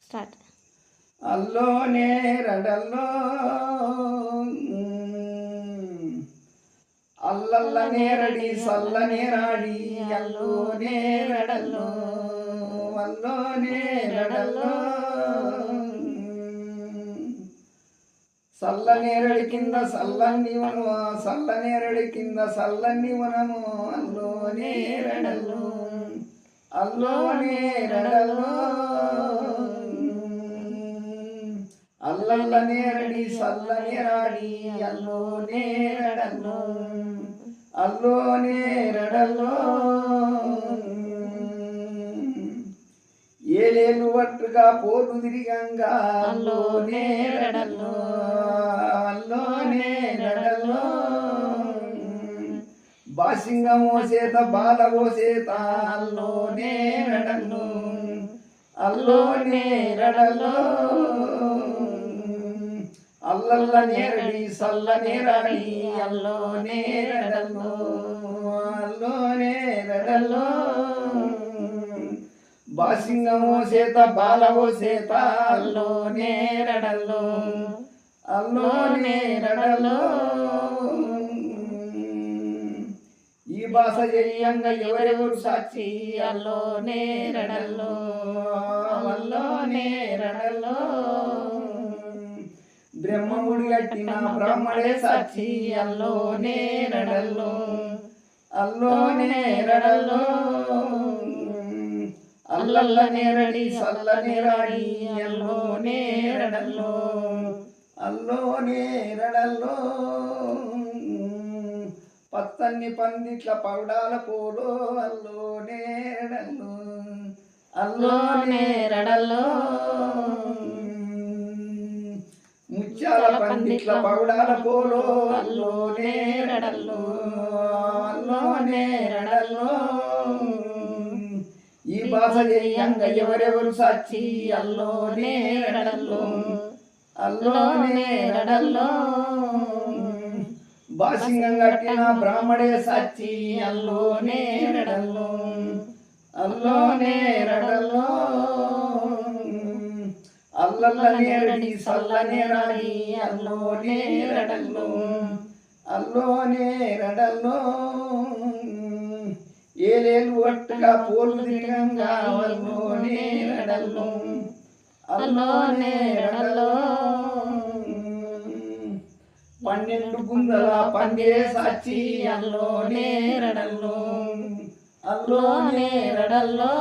Start. అల్లో నేరడల్లో అల్లల్ల నేరడి సల్ల నేరాడి అల్లో నేరడల్లో అల్లో నేరడల్లో సల్ల నేరడి కింద సల్లన్ని వనము సల్ల నేరడి కింద సల్లన్ని వనము అల్లో నేరడల్లో అల్లో నేరడల్లో అల్లల్ల నేరడి సల్ల నేరాడి అల్లో నేరడల్లో అల్లో నేరడల్లో ఏలేలు వట్టుగా పోటు తిరిగంగా అల్లో నేరడల్లో అల్లో నేరడల్లో బాసింగమో సేత బాలవో సేత అల్లో నేరడల్లో అల్లో నేరడల్లో అల్లల్ల నేరడి సల్ల నేరాడి అల్లో నేరడల్లో అల్లో నేరడల్లో బాసింగమో సేత బాలవో సేత అల్లో నేరడల్లో అల్లో నేరడల్లో ఈ భాష చెయ్యంగా ఎవరెవరు సాక్షి అల్లో నేరడల్లో అల్లో నేరడల్లో బ్రహ్మముడి కట్టిన బ్రహ్మడే సాక్షి అల్లో నేరడల్లో అల్లో నేరడల్లో అల్లల్ల నేరడి సల్ల నేరాడి అల్లో నేరడల్లో అల్లో నేరడల్లో పత్తన్ని పందిట్ల పౌడాల పోలో అల్లో నేరడల్లో అల్లో నేరడల్లో ముత్యాల పందిట్ల పౌడాల పోలో అల్లో నేరడల్లో అల్లో నేరడల్లో ఈ భాష చెయ్యంగా ఎవరెవరు సాక్షి అల్లో నేరడల్లో అల్లో నేరడల్లో బాసింగం కట్టిన బ్రాహ్మడే సాక్షి అల్లో నేరడల్లో అల్లో నేరడల్లో అల్లల్ల నేరడి సల్ల నేరాడి అల్లో నేరడల్లో అల్లో నేరడల్లో ఏలేలు వట్టుగా పోలు తిరగంగా అల్లో నేరడల్లో అల్లో నేరడల్లో 12 గుందల పందే సాక్షి అల్లో నేరడల్లో అల్లో నేరడల్లో